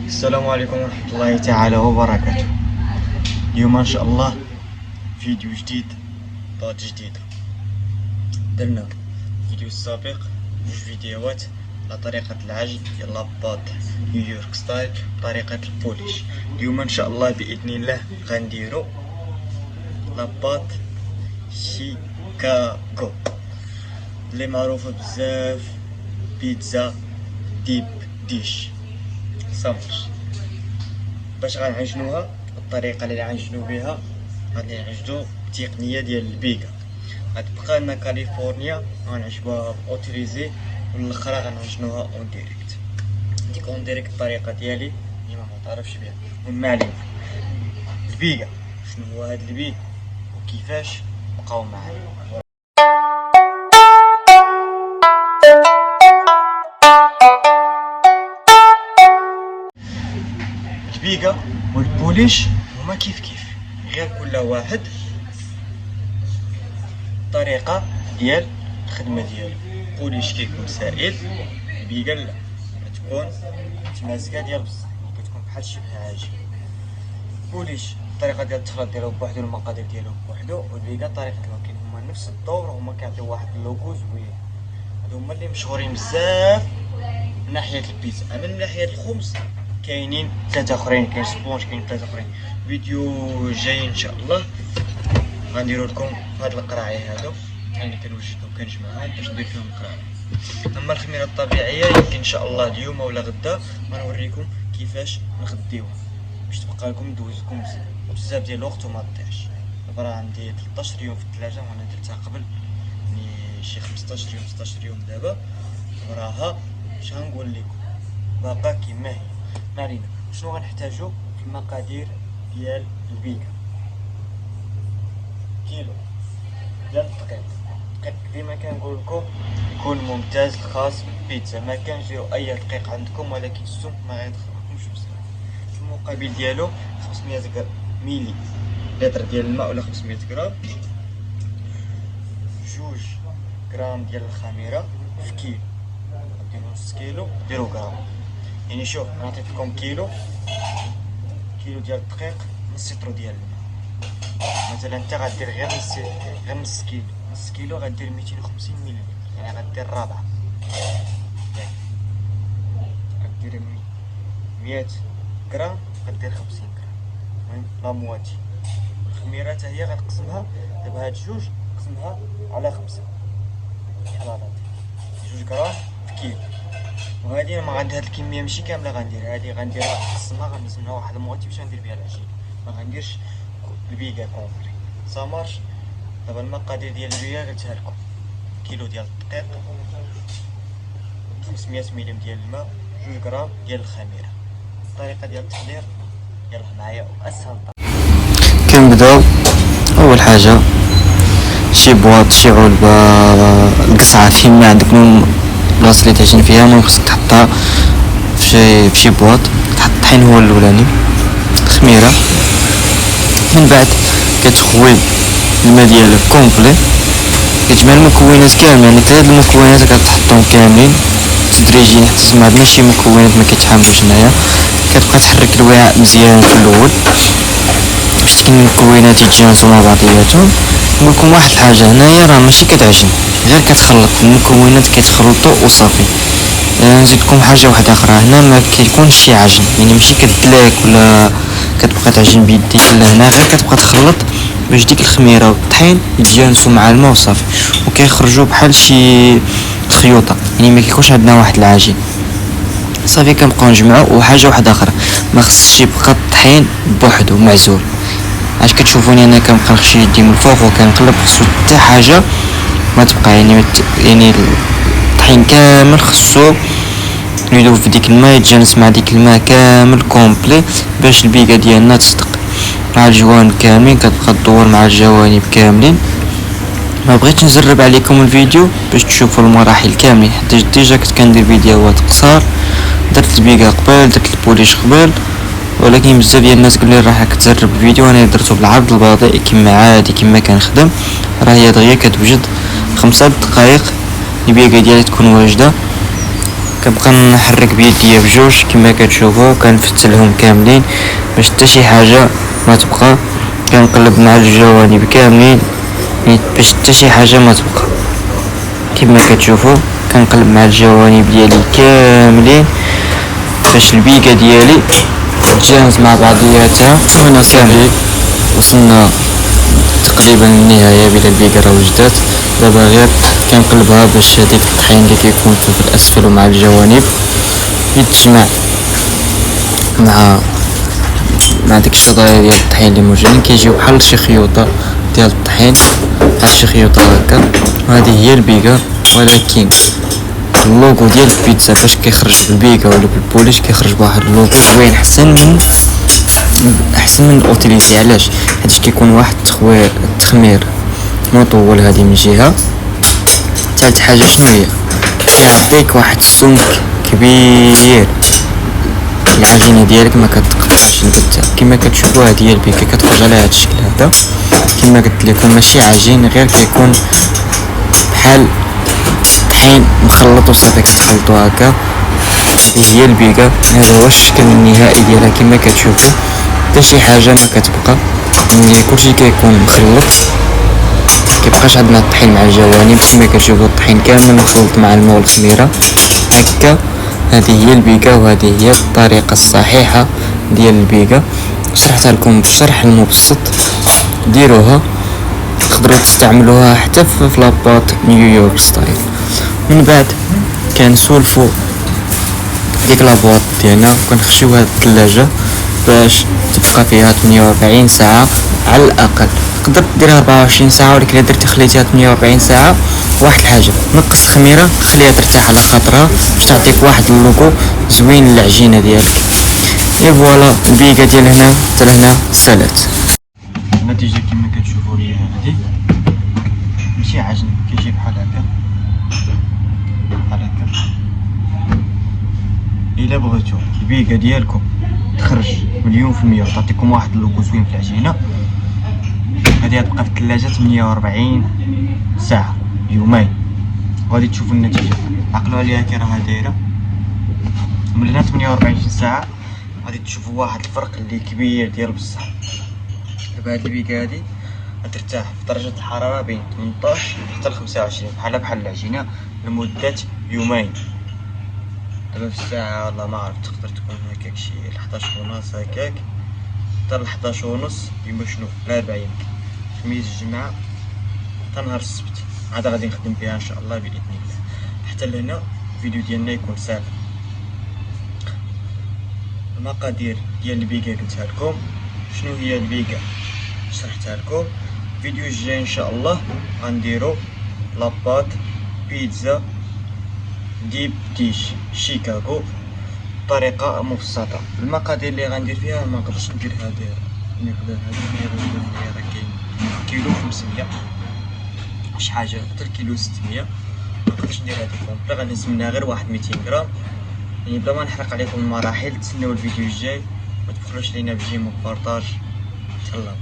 السلام عليكم ورحمة الله تعالى وبركاته. اليوم ان شاء الله فيديو جديد، طاط جديدة. درنا الفيديو السابق جوج فيديوهات على طريقة العجن ديال لاباط نيويورك ستايل بطريقة البوليش. اليوم ان شاء الله بإذن الله غنديرو لاباط شيكاغو اللي معروفة بزاف، بيتزا ديب ديش سامبش. باش غنعجنوها الطريقه اللي غنعجنو بها، غادي نعجنو التقنيه ديال البيكا. غتبقى لنا كاليفورنيا غنعجبوها اوتوريزي، والاخرى غنعجنوها اون ديريكت. ديك اون ديريكت الطريقه ديالي اللي ما تعرفش بها. وما علينا، البيكا شنو هو هاد البيك وكيفاش؟ بقاو معايا. البيكا والبوليش هما كيف غير كل واحد الطريقه ديال الخدمه ديالو. البوليش كيكون سائل، البيكا لا، كتكون متماسكه ديال بصح، كتكون بحال شبه عجين. البوليش الطريقه ديال التخليط ديالو بوحدو، المقادير ديالو بوحدو، والبيكا الطريقه ولكن هما نفس الدور، هما كيعطيو واحد اللوغو زوين. هادو هما اللي مشهورين بزاف من ناحيه البيتزا. اما من ناحيه الخبز كاينين ثلاثه اخرين، كاين سبونج، كاين ثلاثه اخرين. فيديو جاي ان شاء الله غنديرو لكم هاد القراعي هادو اللي كنوجدهم كنجمعهم باش ندير فيهم القراعي. اما الخميره الطبيعيه يمكن ان شاء الله اليوم ولا غدا غنوريكم كيفاش نخديوها باش تبقى لكم دوز لكم بزاف ديال الوقت وما تضيعش. دابا راه عندي 13 يوم في الثلاجه، وانا درتها قبل يعني شي 15 يوم 16 يوم دابا، وراها اش غنقول لكم باقا كيما هي. ما علينا، شنو غنحتاجو في المقادير ديال البيكا؟ كيلو ديال الدقيق. الدقيق ديما كنقول لكم يكون ممتاز الخاص بالبيتزا، ما كانش ديروا اي دقيق عندكم، ولكن السم ما غيدخلكمش بزاف. المقابل ديالو 500 ميلي لتر ديال الماء ولا 500 غرام، 2 غرام ديال الخميره في كيلو. ديروا نص كيلو ديروا غرام، يعني شوف انا عطيت لكم كيلو ديال الدقيق، نص لتر ديال الماء. مثلا انت غدير غير نص كيلو غدير 250 ملل، يعني غدير رابعه، يعني غدير 100 غرام غدير 50 غرام، المهم لا مواتي. الخميره حتى هي غنقسمها دابا، هاد جوج نقسمها على 5 بحال هكا، 2 غرام في كيلو. وهادي ما غندير هاد الكميه ماشي كامله غنديرها، هادي غنديرها نقسمها، غنزمها واحد المواتي باش ندير بها العجين، ما غنديرش البيكا كومبلي. صامارش. دابا المقادير ديال البيكا قلتها لكم: كيلو ديال الدقيق، 500 ملم ديال الماء، 2 غرام ديال الخميره. الطريقه ديال التحضير يلاه معايا واسهل طريقه. كنبداو اول حاجه شي بواط، شي علبه، القصعه فين ما عندك البلاصه اللي تعجن فيها، المهم خصك تحطها في شي بواط. تحط الطحين هو الاولاني، الخميره، من بعد كتخوي الماء ديالك كومبلي، كتجمع المكونات كاملين، يعني 3 المكونات كتحطهم كاملين تدريجيا حتى تجمع ماشي مكونات ما كيتحملوش هنايا. كتبقى تحرك الوعاء مزيان في الاول باش تكون المكونات يتجانسوا مع بعضياتهم. نقول لكم واحد الحاجه، هنايا راه ماشي كتعجن، غير كتخلط المكونات، كيتخلطوا وصافي. نزيد لكم حاجه واحده اخرى، هنا ما كيكونش شي عجن، يعني ماشي كتدلاك ولا كتبقى تعجن بيديك، لا هنا غير كتبقى تخلط باش ديك الخميره والطحين يتجانسوا مع الماء وصافي، وكيخرجوا بحال شي خيوطه، يعني ما كيكونش عندنا واحد العجين صافي. كنبقاو نجمعوا. وحاجه واحده اخرى، ما خصش يبقى الطحين بوحدو معزول. اش كتشوفوني انا كنبقى نخشي يدي من الفوق وكنقلب، خصو حتى حاجه ما تبقى، يعني الطحين كامل خصو يدوب في ديك الماء، يتجانس مع ديك الماء كامل كومبلي باش البيكا ديالنا تصدق مع الجوانب كاملين. كتبقى تدور مع الجوانب كاملين. ما بغيتش نزرب عليكم الفيديو باش تشوفوا المراحل كاملين، حتى ديجا كنت كندير فيديوهات قصار، درت البيكا قبل، درت البوليش قبل، ولكن بزاف ديال الناس قالوا لي راك تزرب الفيديو. انا درته بالعرض البطيء كما عادي كما كنخدم. راه هي دغيا كتوجد 5 دقائق البيكا ديالي تكون واجده. كنبقى نحرك بيديا بجوج كما كتشوفوا، كنفتلهم كاملين باش حتى شي حاجه ما تبقى، كنقلب مع الجوانب كاملين باش حتى شي حاجه ما تبقى. كما كتشوفوا كنقلب مع الجوانب ديالي كاملين باش البيكه ديالي تجهز مع بعضياتها. وهنا صافي وصلنا تقريبا للنهايه بلا البيكه راه وجدات. دابا غير كنقلبها باش هذيك الطحين اللي كيكون في الاسفل ومع الجوانب يتجمع مع ديك الشظايا ديال الطحين اللي موجودين، كيجيو بحال شي خيوطه ديال الطحين، بحال شي خيوطه هكا. وهذه هي البيكه، ولكن اللوغو ديال البيتزا باش كيخرج بالبيكا ولا بالبوليش كيخرج بواحد اللوغو زوين احسن من الاوتيليتي. علاش؟ حيت كيكون واحد التخمير مطول هذه من جهه. ثالث حاجه شنو هي؟ كيعطيك واحد السمك كبير، العجينه ديالك ما كتقطعش البتة. كما كتشوفوا هذه هي البيكا كتخرج على هذا الشكل هذا. كما قلت لكم ماشي عجين، غير كيكون بحال طحين مخلط وصافي كتخلطوا هكا. هذه هي البيكا، هذا هو الشكل النهائي ديالها. كما كتشوفوا حتى شي حاجه ما كتبقى، ملي كلشي كيكون مخلط كيبقاش عندنا الطحين مع الجوانب. كما كتشوفوا الطحين كامل مخلط مع الماء والخميره هكا. هذه هي البيكا، وهذه هي الطريقه الصحيحه ديال البيكا. شرحتها لكم بالشرح المبسط، ديروها تقدروا تستعملوها حتى في لاباط نيويورك ستايل. من بعد كنسولفوا ديك لابواط ديالنا وكنخشيوها للثلاجه باش تبقى فيها 48 ساعه على الاقل. تقدر ديرها 24 ساعه، ولكن الا درتي خليتيها 48 ساعه واحد الحاجه نقص الخميره، خليها ترتاح على خاطرها باش تعطيك واحد اللوغو زوين للعجينه ديالك. اي فوالا البيكا ديال هنا حتى لهنا سالات. النتيجه كما كتشوفوا لي هذه ماشي عجن، كيجي بحال هكا بحال هكا. الا بغيتو البيكا ديالكم تخرج 100% وتعطيكم واحد اللوغو زوين في العجينه، هذه غتبقى في الثلاجه 48 ساعه، يومين، وغادي تشوفوا النتيجه. عقلوا عليها كي راها دايره من هنا 48 ساعه، غادي تشوفوا واحد الفرق اللي كبير ديال بصح. دابا هاد البيكا هادي غترتاح في درجه الحراره بين 18 حتى ل 25 بحال العجينه لمده يومين. دابا في الساعه والله ما عرفت، تقدر تكون هكاك شي 11:30 هكاك حتى ل 11:30 يما شنو الاربعاء يمكن خميس الجمعه حتى نهار السبت عاد غادي نخدم فيها ان شاء الله باذن الله. حتى لهنا الفيديو ديالنا يكون صافي. المقادير ديال البيكا قلتها لكم، شنو هي البيكا شرحتها لكم. الفيديو الجاي ان شاء الله غنديرو لاباط بيتزا ديب ديش شيكاغو بطريقه مبسطه. المقادير اللي غندير فيها ما نقدرش ندير هذه المقدار، هذه راه كاين كيلو 500 شي حاجه حتى الكيلو 600. ما نقدرش ندير هذه كومبلي، غنهز منها غير واحد 200 غرام. يعني بلا ما نحرق عليكم المراحل، تسناو الفيديو الجاي، ما تبخلوش علينا بجيم وبارطاج. تهلاو.